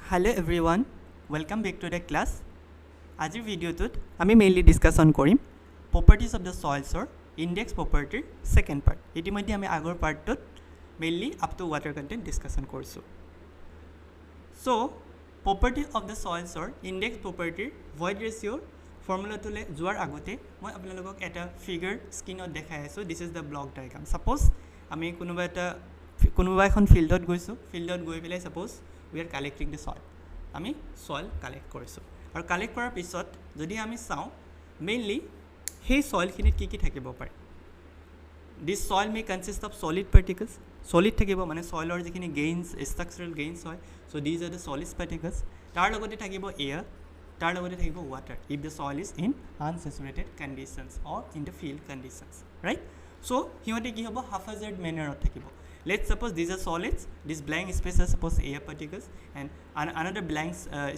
Hello everyone, welcome back to the class. Ajir video tut ami mainly discussion korim properties of the soils or index property second part. Itimodhye ami agor part tut mainly up to water content discussion korsu. So property of the soils or index property void ratio formula tule joar agote moi apnalogok eta figure screen ot dekhai aso. This is the block diagram. Suppose ami kunuba ekhon field ot goisu, field ot goi pele suppose we are collecting the soil. আমি soil collect কৰিছো আৰু collect কৰাৰ পিছত যদি আমি চাও mainly সেই soil খিনিত কি থাকিব পাৰে this soil may consist of solid particles solid থাকিব মানে soilৰ যিখিনি gains structural gains হয় so these are the solid particles তাৰ লগতে থাকিব air তাৰ লগতে থাকিব water if the soil is in unsaturated conditions or in the field conditions right so হিহঁতে কি হ'ব haphazard manner ত থাকিব. Let's suppose these are solids, this blank space are suppose air particles and another blank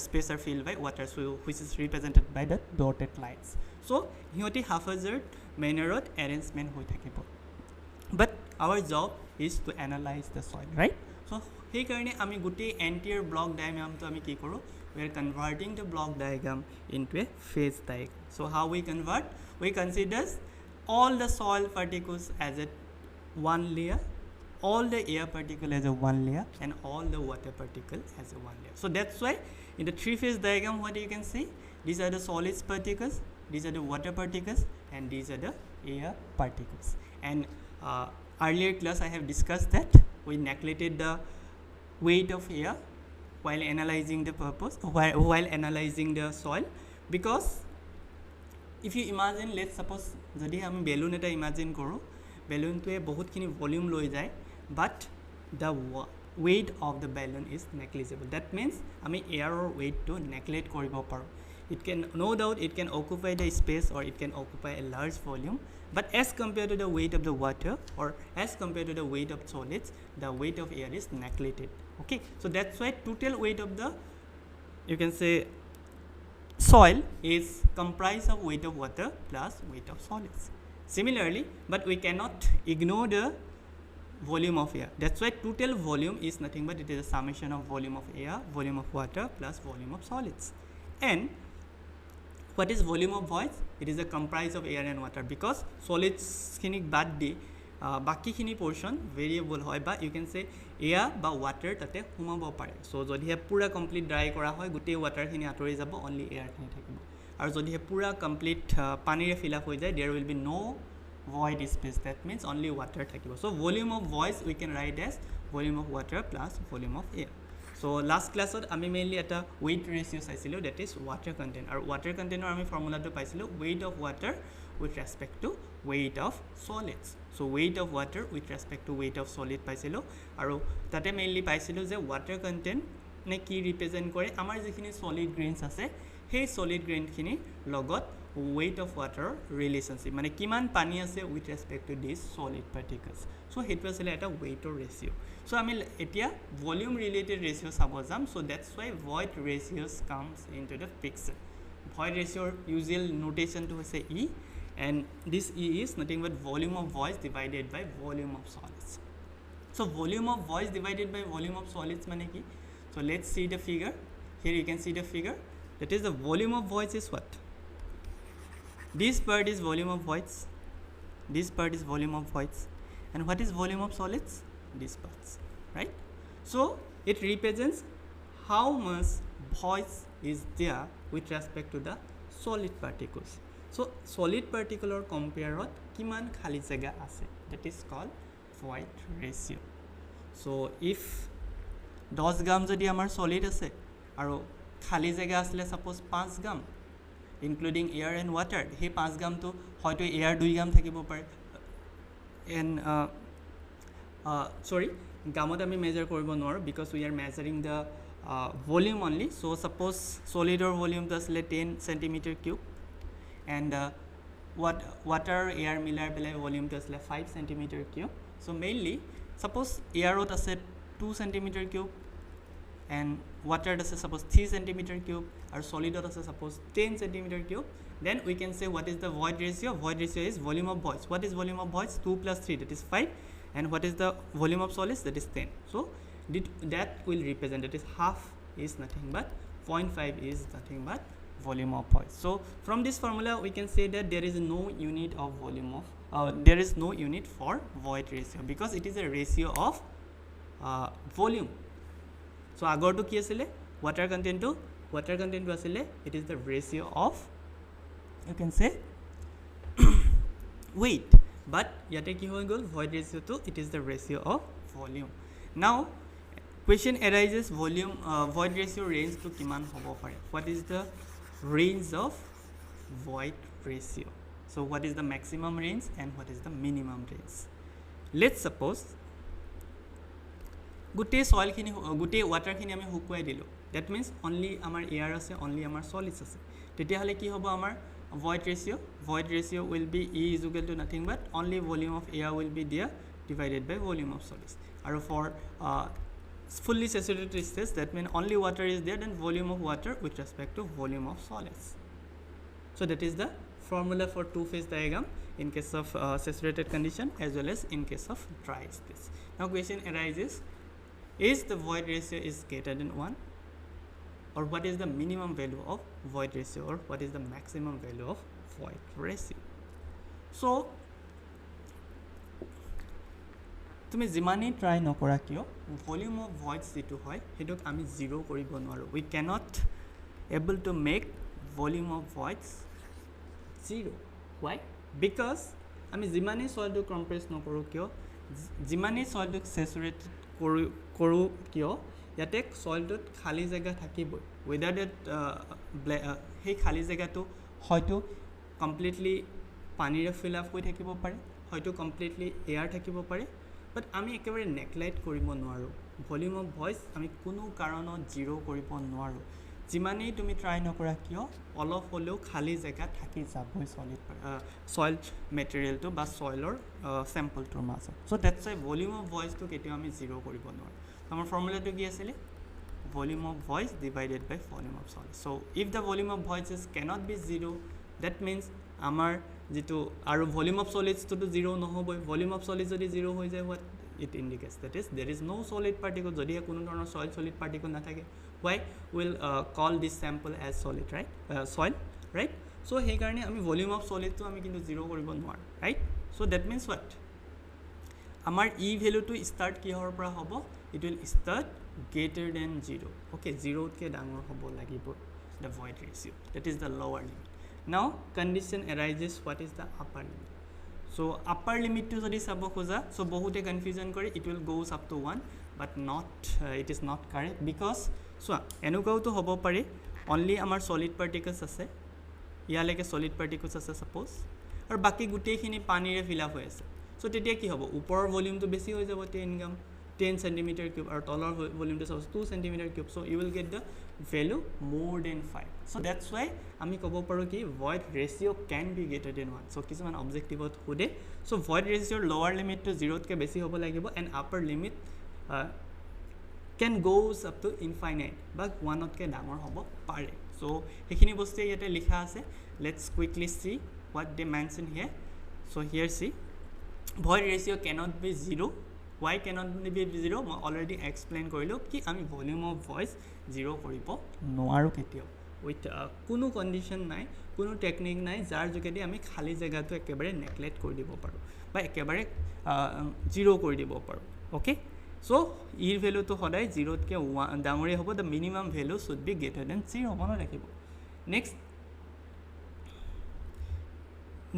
space are filled by water, so which is represented by the dotted lines. So hioti haphazard manner of arrangement hoi thakibo. But our job is to analyze the soil, right? So hey karone ami guti entire block diagram to ami ki koru we are converting the block diagram into a phase diagram. So how we convert? We consider all the soil particles as a one layer, all the air particle as a one layer and all the water particle as a one layer. So that's why in the three phase diagram what you can see, these are the solids particles, these are the water particles and these are the air particles. And earlier class I have discussed that we neglected the weight of air while analyzing the purpose while analyzing the soil, because if you imagine, let's suppose jodi ami balloon eta imagine koru, balloon to a bahut khini volume loi jay but the weight of the balloon is negligible. That means ami air or weight to neglect koribo paru. It can no doubt it can occupy the space or it can occupy a large volume, but as compared to the weight of the water or as compared to the weight of solids, the weight of air is neglected. Okay, so that's why total weight of the you can say soil is comprised of weight of water plus weight of solids. Similarly, but we cannot ignore the volume of air. That's why total volume is nothing but it is a summation of volume of air, volume of water plus volume of solids. And what is volume of voids? It is a comprise of air and water, because solids khinik bad di baki khini portion variable hoy ba you can say air ba water tate humabo pare. So jodi he pura complete dry kora hoy gutte water khini atori jabo, only air khini thakibo. Aru jodi he pura complete pani re fill up hoy jay, there will be no void space, that means only water thakibo. So volume of voids we can write as volume of water plus volume of air. So last class ami mainly eta weight ratio saisilo, that is water content. Aru water content ami formula to paisilo weight of water with respect to weight of solids. So weight of water with respect to weight of solid paisilo aru tate mainly paisilo je water content ne ki represent kore amar jekhini solid grains ase hey solid grain khini logot weight of water relationship mane kiman pani ase with respect to these solid particles. So hetu asile eta weight or ratio. So ami etia volume related ratio sabojam, so that's why void ratios comes into the picture. Void ratio usual notation to say E, and this E is nothing but volume of voids divided by volume of solids. So volume of voids divided by volume of solids mane ki? So let's see the figure. Here you can see the figure. That is the volume of voids is what? This part is volume of voids. This part is volume of voids. And what is volume of solids? These parts, right? So it represents how much voids is there with respect to the solid particles. So solid particle compare with kiman khali jaga ase, that is called void ratio. So if 10 gram jodi amar solid ase aru khali jaga asle suppose 5 gram including air and water, he 5 gram to hoyto air 2 gram thakibo pare and sorry gamot ami measure koribo nor, because we are measuring the volume only. So suppose solid or volume to asle 10 centimeter cube and water air milar pele volume to asle 5 centimeter cube. So mainly suppose air ot ase 2 centimeter cube and water ase suppose 3 centimeter cube or solid ase suppose 10 centimeter cube, then we can say what is the void ratio? Void ratio is volume of voids. What is volume of voids? 2 plus 3, that is 5. And what is the volume of solids? That is 10. So that will represent, that is half is nothing but 0.5 is nothing but volume of voids. So from this formula we can say that there is no unit of volume of there is no unit for void ratio because it is a ratio of volume. So agorto ki asile water content to asile, it is the ratio of, you can say, weight, but yate ki hoy gol void ratio to, it is the ratio of volume. Now question arises, volume void ratio range to kiman hobo pare. What is the range of void ratio? So what is the maximum range and what is the minimum range? Let's suppose gute soil khini gute water khini ami hukuai dilo, that means only amar air ase, only amar solids ase, tetia hale ki hobo amar void ratio will be E is equal to nothing but only volume of air will be there divided by volume of solids. And for fully saturated state, that means only water is there, then volume of water with respect to volume of solids. So that is the formula for two-phase diagram in case of saturated condition as well as in case of dry state. Now question arises, is the void ratio is greater than 1, or what is the minimum value of void ratio, or what is the maximum value of void ratio? So তুমি যিমানেই try নকৰা কিয় volume of ভইডছ যিটো হয় সেইটোক আমি zero' কৰিব নোৱাৰোঁ. We cannot able to make volume of voids zero'. Why? Because আমি যিমানেই চইলটোক কম্প্ৰেছ নকৰোঁ কিয়, যিমানেই চইলটোক চেচুৰেট কৰোঁ কিয়, ইয়াতে চইলটোত খালী জেগা থাকিবই. ৱেডাৰ ডেট সেই খালী জেগাটো হয়তো কমপ্লিটলি পানীৰে ফিল আপ হৈ থাকিব পাৰে, হয়তো কমপ্লিটলি এয়াৰ থাকিব পাৰে, বাট আমি একেবাৰে নেগলেক্ট কৰিব নোৱাৰোঁ. ভলিউম অফ ভইচ আমি কোনো কাৰণত জিৰ' কৰিব নোৱাৰোঁ. যিমানেই তুমি ট্ৰাই নকৰা কিয় অলপ হ'লেও খালী জেগা থাকি যাবই চইল মেটেৰিয়েলটো বা চইলৰ চেম্পলটোৰ মাজত. চ' ডেটছ ৱাই ভলিউম অফ ভইচটো কেতিয়াও আমি জিৰ' কৰিব নোৱাৰোঁ. আমাৰ ফৰ্মুলাটো কি আছিলে? Volume of voids divided by volume of soil. So' if the volume of voids cannot be zero', that means আমাৰ যিটো আৰু ভলিউম অফ চলিডছটোতো জিৰ' নহ'বই. ভলিউম অফ চলিড যদি জিৰ' হৈ যায়, what it indicates? That is there is no' solid particle. যদিহে কোনো ধৰণৰ চলিড পাৰ্টিকল নাথাকে, why will call this sample as solid, right? Soil, right? So সেইকাৰণে আমি ভলিউম অফ চলিডটো আমি কিন্তু জিৰ' কৰিব নোৱাৰোঁ, right? So' that means what? আমাৰ ই ভেলুটো ষ্টাৰ্ট কিহৰ পৰা হ'ব? It will start greater than zero'. Okay, জিৰ'তকৈ ডাঙৰ হ'ব লাগিব the void ratio'. That is the lower limit. Now condition arises, what is the upper limit? So' upper লিমিটটো যদি চাব খোজা, চ' বহুতে কনফিউজন কৰে, it will goes up to 1, but not, it is not correct. Because চোৱা, এনেকুৱাওতো হ'ব পাৰে অনলি আমাৰ চলিড পাৰ্টিকলছ আছে, ইয়ালৈকে চলিড পাৰ্টিকলছ আছে ছাপ'জ, আৰু বাকী গোটেইখিনি পানীৰে ফিল আপ হৈ আছে. চ' তেতিয়া কি হ'ব? ওপৰৰ ভলিউমটো বেছি হৈ যাব, 10 centimeter cube, আৰু তলৰ ভলিউমটো suppose 2 centimeter cube. So' you will get the value more than 5. So' that's why আমি ক'ব পাৰোঁ কি void ratio' can be greater than 1. So' কিছুমান অবজেক্টিভত সোধে. চ' ভইড ৰেচিঅ'ৰ লৱাৰ লিমিটটো 0তকৈ বেছি হ'ব লাগিব, and upper limit can goes up to infinite, but 1তকৈ ডাঙৰ হ'ব পাৰে. চ' সেইখিনি বস্তুৱে ইয়াতে লিখা আছে. Let's quickly C what they mention here. So here see, void ratio cannot be 0. Why cannot be 0? মই already explain কৰিলোঁ কি আমি volume of voice 0 কৰিব নোৱাৰোঁ কেতিয়াও. উইথ কোনো কণ্ডিশ্যন নাই, কোনো টেকনিক নাই যাৰ যোগেদি আমি খালী জেগাটো একেবাৰে নেগলেক্ট কৰি দিব পাৰোঁ বা একেবাৰে 0 কৰি দিব পাৰোঁ. অ'কে, চ' ইৰ ভেলুটো সদায় 0তকৈ ডাঙৰেই হ'ব. The minimum value should be greater than 0 মনত ৰাখিব.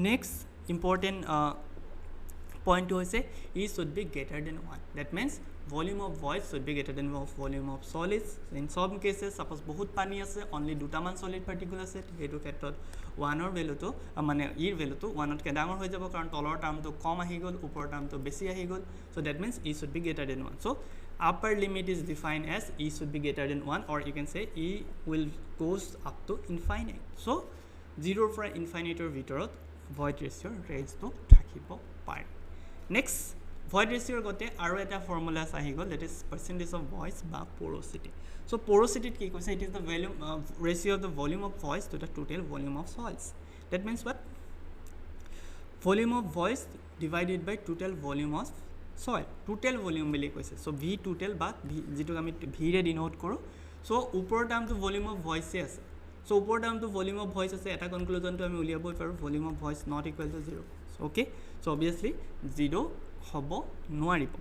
নেক্সট ইম্পৰ্টেণ্ট পইণ্টটো হৈছে E should be greater than 1. That means volume of voids should be greater than volume of solids. In some cases suppose বহুত পানী আছে, অনলি দুটামান solid particle আছে, সেইটো ক্ষেত্ৰত 1ৰ ভেলুটো মানে ইৰ ভেলুটো 1তকৈ ডাঙৰ হৈ যাব, কাৰণ তলৰ টাৰ্মটো কম আহি গ'ল, ওপৰৰ টাৰ্মটো বেছি আহি গ'ল. So' that means E should be greater than 1. So' upper limit is defined as e should be greater than 1, or you can say e will goes up to infinite. So 0 from infinite or ভিতৰত void ratio range to থাকিব পাৰে. Next, void ratio গতে আৰু এটা formula আহি গ'ল, that is percentage of voice বা porosity. So porosity কি কৈছে? It is the volume ratio of the volume of voice to the total volume of soils. That means what? Volume of voice divided by total volume of soil. Total volume বুলি কৈছে. So V total বা যেটো আমি V ৰে denote কৰো. So ওপৰৰ টাৰ্মটো volume of voice আছে. So ওপৰৰ টাৰ্মটো ভলিউম অফ ভয়েস আছে. এটা কনক্লুজনটো আমি উলিয়াব পাৰো volume of voice not equal to 0. So okay. So obviously 0 হ'ব নোৱাৰিব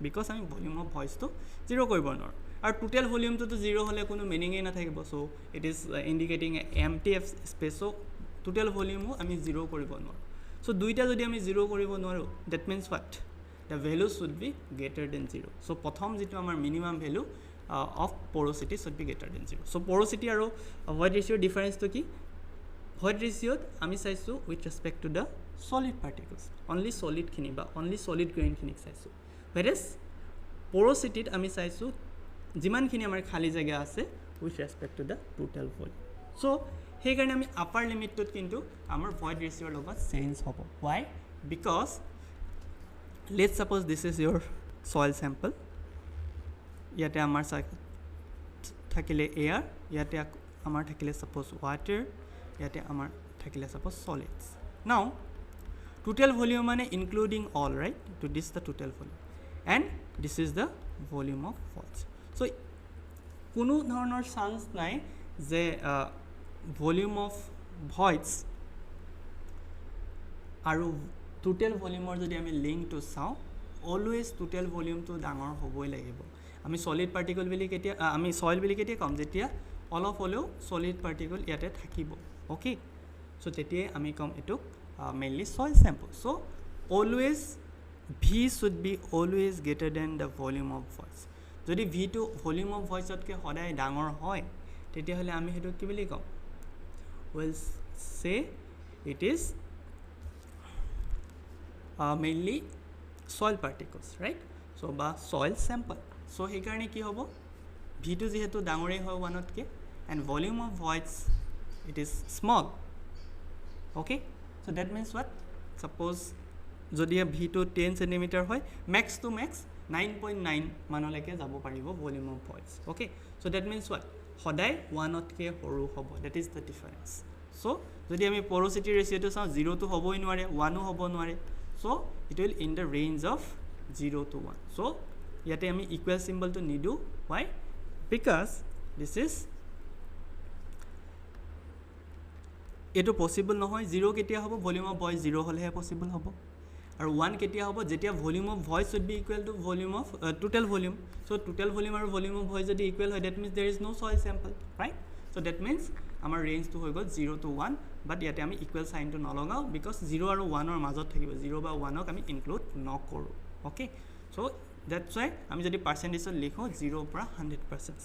because আমি ভলিউম অফ ভয়েসটো 0 কৰিব নোৱাৰো. আৰু টোটাল ভলিউমটো 0 হলে কোনো মিনিংই নাথাকিব. So it is indicating empty space. So total ভলিউমো আমি 0 কৰিব নোৱাৰো. So দুইটা যদি আমি 0 কৰিব নোৱাৰো that means what? The value should be greater than 0. So প্ৰথম যেটো আমাৰ minimum value of porosity should be greater than 0. So porosity আৰু void ratio difference to কি? Void ratio আমি চাইছো with respect to the solid particles. Only solid খিনি বা only solid grain খিনি চাইছো. Whereas porosity আমি চাইছো যিমান খিনি আমাৰ খালি জায়গা আছে with respect to the total volume. So সেই কাৰণে আমি আপাৰ লিমিটত কিন্তু আমাৰ void ratio লগত চেঞ্জ হ'ব. Why? Because let's suppose this is your soil sample. ইয়াতে আমাৰ থাকিলে air, ইয়াতে আমাৰ থাকিলে suppose water, ইয়াতে আমাৰ থাকিলে suppose solids. Now total volume মানে including all, right? So this is the total volume and this is the volume of voids. So কোনো ধৰণৰ চান্স নাই যে volume of voids আৰু total volume যদি আমি লিংক টু চাও always total volume তো ডাঙৰ হ'বই লাগিব. আমি solid particle বুলি কেতিয়া আমি soil বুলি কেতিয়া কম যেতিয়া অলপ হলেও solid particle ইয়াতে থাকিব. Okay, so তেতিয়াই আমি কম এটো mainly soil sample. So always V should be always greater than the volume of voids. যদি V to volume of voids তকৈ সদায় ডাঙৰ হয় তেতিয়া হলে আমি হেতু কি বুলি কম? We'll say it is mainly soil particles, right? So বা soil sample. So সেই কাৰণে কি হ'ব? V to যেহেতু ডাঙৰে হয় 1 তকৈ and volume of voids it is small. Okay, so that means what? Suppose যদি V to 10 cm হয় max to max 9.9 মানলৈকে যাব পাৰিব volume of voids. Okay, so that means what? সদায় 1 তকৈ সৰু হ'ব. That is the difference. So যদি আমি porosity ratio to চাও 0 to হ'বই নোৱাৰে 1 হ'ব নোৱাৰে. So it will in the range of 0 to 1. So ইয়াতে আমি equal symbol to নিদু. Why? Because this is এটো possible নহয়. 0 কেতিয়া হ'ব? volume of voids 0 হলেহে possible হ'ব. আৰু 1 কেতিয়া হ'ব? যেতিয়া volume of voids should be equal to volume of total volume. So total volume আৰু volume of voids যদি equal হয় that means there is no soil sample, right? So that means আমাৰ range to হৈ গ'ল 0 to 1, but ইয়াতে আমি equal sign to নলগাও because 0 আৰু 1 ৰ মাজত থাকিব. 0 বা 1 ক আমি include নকৰো. Okay, so that's why আমি যদি percentage লিখো 0 পৰা 100%.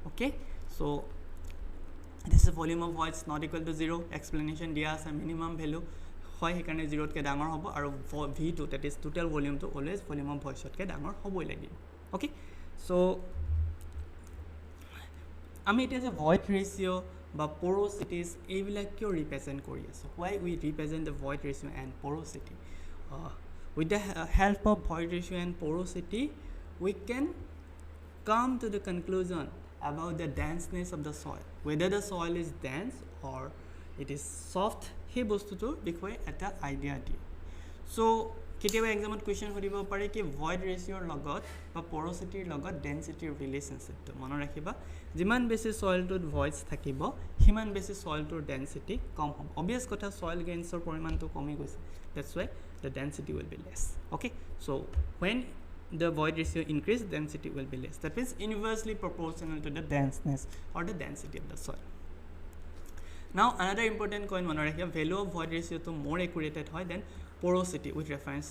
Okay, so this is volume of voids not equal to 0. explanation দিয়া আছে minimum value হয় সেইকাৰণে 0 তকৈ ডাঙৰ হ'ব আৰু V2 that is total volume to always volume of voids তকৈ ডাঙৰ হ'বই লাগিব. Okay, so আমি এটা যে void ratio বা porosities এইবিলাক কিয় represent কৰি আছো? Why we represent the void ratio and porosity? With the help of void ratio and porosity we can come to the conclusion about the denseness of the soil, whether the soil is dense or it is soft. সেই বস্তুটোৰ বিষয়ে এটা idea দিয়ে. So কেতিয়াবা এক্সামত question সুধিব পাৰে কি void ratio লগত বা porosity লগত density relationship তো মনত ৰাখিবা. যিমান বেছি soilটোত voids থাকিব সিমান বেছি soilটোৰ density কম হ'ব. obvious কথা soil grainsৰ পৰিমাণটো কমি গৈছে. That's why the density will be less. Okay, so when the void ratio increase density will be less. That is inversely proportional to the denseness or the density of the soil. Now another important point mone rakhiya, value of void ratio to more accurate hoy than porosity with reference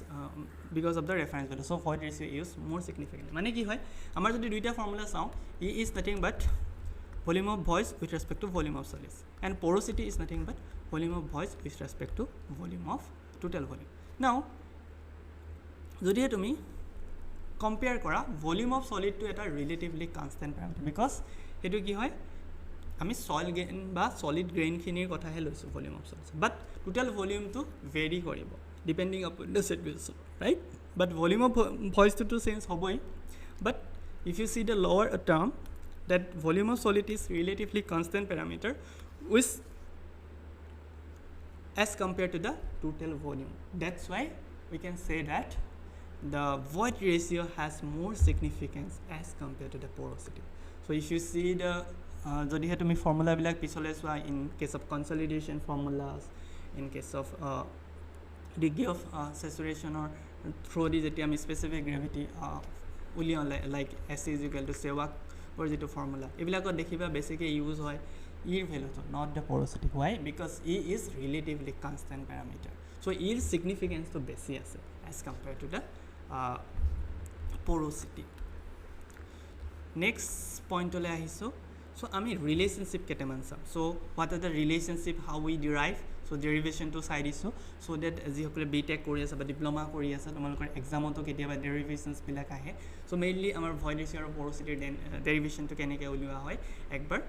because of the reference value. So void ratio is more significant. Mane ki hoy amar jodi duita formula sao, E is nothing but volume of voids with respect to volume of solids and porosity is nothing but volume of voids with respect to volume of total volume. Now jodi tumi compare kora volume of solid to eta relatively constant parameter because etu ki hoy আমি soil grain বা solid grain খিনিৰ কথাহে লৈছো volume of solids, but total volume to vary কৰিব depending upon the situation, right? But volume of voids to change হবই, but if you see the lower term that volume of solid is relatively constant parameter with as compared to the total volume. That's why we can say that the void ratio has more significance as compared to the porosity. So if you see the jodi he tumi formula bilak pisole swa in case of consolidation formulas, in case of degree of saturation or through the jeti ami specific gravity like S is equal to Sehwag or jeto formula ebilakot dekhiba basically use hoy E value to, not the porosity. Why? Because E is relatively constant parameter. So E significance to besi ase as compared to the porosity. Next point ole ahiso. So ami relationship ketaman sam. So what are the relationship, how we derive? So derivation to side iso, so that as you BTech kori asa ba diploma kori asa tomalokor exam to ketia ba derivations bilak ahe. So mainly amar void ratio or porosity derivation to keneke uliwa hoy ekbar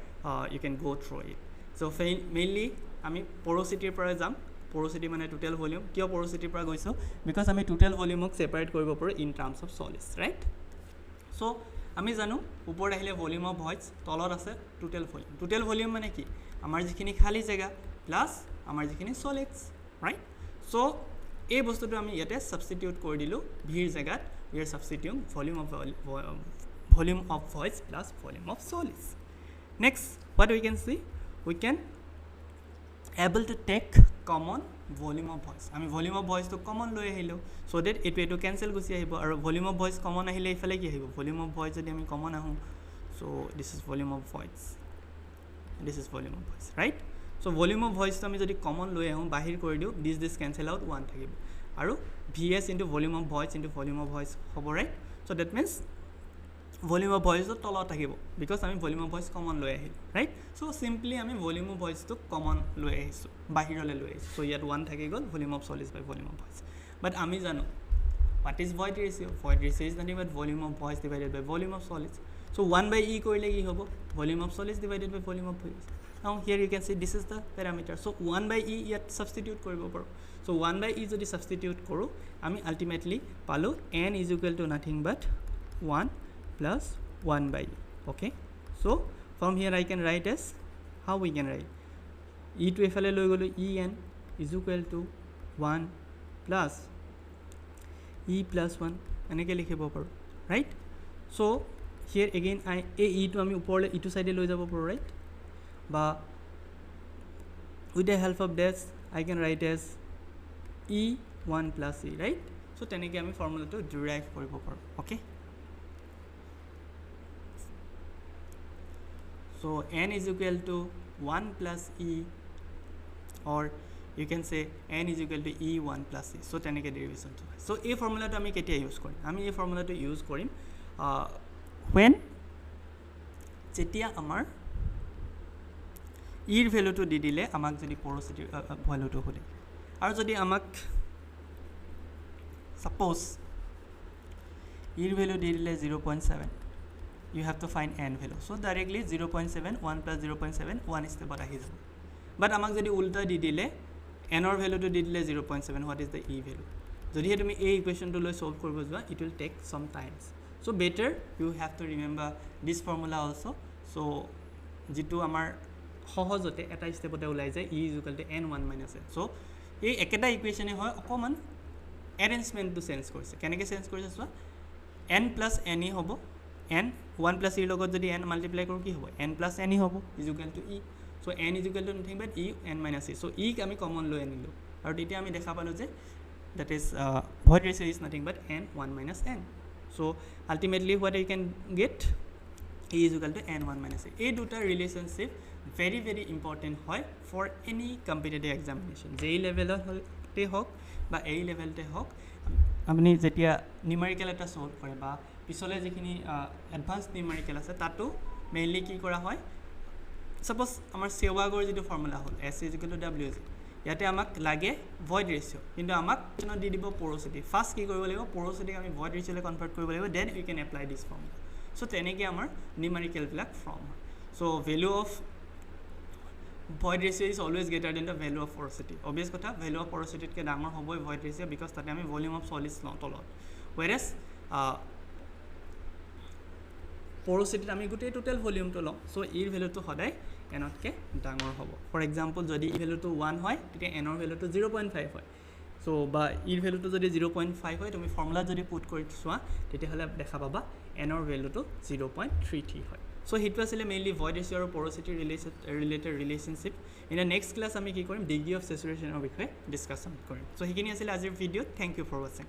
you can go through it. So mainly ami porosity pora jam. Porosity mane total volume. Kyo porosity pora goiso? Because ami total volume ok separate koribo paro in terms of solids, right? So আমি জানো উপৰ আহিলে volume of ভয়েডস তলত আছে total volume. Total volume মানে কি? আমাৰ যিখিনি খালি জায়গা প্লাস আমাৰ যিখিনি সলিডস, ৰাইট? সো এই বস্তুটো আমি ইয়াতে সাবস্টিটিউট কৰি দিলো ভিৰ জায়গাত we are substituting volume of voids plus volume of solids. Next, what we can see? We can able to take common volume of voids. I mean volume of voids to common loi ahilo, so that it to cancel gusi ahibo aru volume of voids common ahile ifale ki ahibo volume of voids jodi ami common ahu, so this is volume of voids, this is volume of voids, right? So volume of voids to ami jodi common loi ahu bahir kori diu, this cancel out 1 thakibo aru vs into volume of voids into volume of voids hobo, right? So that means volume of voids to tolo thakibo because ami volume of voids common loi ahil, right? So simply ami volume of voids to common loi ahisu bahirole loi ahisu, so yet 1 thaki gol volume of solids by volume of voids. But ami jano what is void ratio? Void ratio is nothing but volume of voids divided by volume of solids. So 1 by E korile ki hobo volume of solids divided by volume of voids. Now here you can see this is the parameter, so 1 by E yet substitute koribo paro. So 1 by E jodi substitute koru ami ultimately palo n is equal to nothing but 1 plus 1 by E. Okay, so from here I can write as, how we can write, E to efale loi golo En is equal to 1 plus E plus 1 eneke likhibo paro, right? So here again I E to ami upor E to side loi jabo paro, right? But with the help of this I can write as E1 plus E, right? So teneke ami formula to derive koribo paro. Okay, so n is equal to 1 plus E, or you can say n is equal to E1 plus E. So teneke derivation to. So a formula to ami ketia use korim? Ami a formula to use korim when jetia amar E value to di dile amak jodi porosity value to hole, aru jodi amak suppose E value di dile 0.7, you have to find n value. So directly 0.7 1 plus 0.7 1 is the bar ahi jabo. But amak jodi ulta di dile n or value to di dile 0.7, what is the E value? Jodi tumi a equation to loi solve koribo jua, it will take some times. So better you have to remember this formula also. So jitu amar সহজতে এটা স্টেপতে ওলাই যায় E is equal to n1 minus n. So এই একেটা ইকুয়েশনে হয় অকমান অ্যারেঞ্জমেন্টটো change কৰিছে, কেনেকৈ চেঞ্জ কৰিছে চোৱা, n plus n e হ'ব, n 1 plus e লগত যদি n মাল্টিপ্লাই কৰো কি হ'ব, n plus n e হ'ব is equal to e. So n is equal to nothing but e n minus e. So e আমি কমন লৈ আনিলো আৰু তেতিয়া আমি দেখা পালো যে that is void ratio is nothing but n 1 minus n. So ultimately what I can get, e is equal to n1 minus e. এই দুটা রিলেশনশিপ very very important হয় for any competitive examination, JEE level te hok ba A level te hok. আপনি যেতিয়া numerical এটা solve কৰে বা পিছলে যিখিনি এডভান্স নিউমেৰিকেল আছে তাতো মেইনলি কি কৰা হয়, সাপোজ আমাৰ সেৱাগৰ যেটো formula hall S is equal to WG, ইয়াতে আমাক লাগে void ratio, কিন্তু আমাক দি দিব porosity. ফার্স্ট কি কৰিব লাগিব, porosity আমি void ratio লে কনভাৰ্ট কৰিব লাগিব, then we can apply this formula. So তেনেকৈ আমাৰ নিউমেৰিকেল বিলাক ফৰ্ম হয়. So value of void ratio is always greater than the value of porosity. Obvious kotha, value of porosity ke dangor hobo void ratio because tate ami volume of solids lo tolot, whereas porosity ami gote total volume to lo, so e value to hodai enot ke dangor hobo. For example jodi e value to 1 hoy tete n or value to 0.5 hoy, so so বা ইৰ ভ্যালুটো যদি 0.5 হয় তুমি formula যদি put কৰি চোৱা তেতিয়াহ'লে দেখা পাবা এনৰ ভ্যালুটো 0.33 হয় সো হেতু আছিল মেইনলি ভয়েড ৰেশিও আৰু porosity related relationship in the next class আমি কি কৰিম ডিগ্ৰী অফ স্যাচুৰেশনৰ বিষয়ে ডিসকাশন কৰিম সো হেখিনি আছিল আজিৰ video' thank you for watching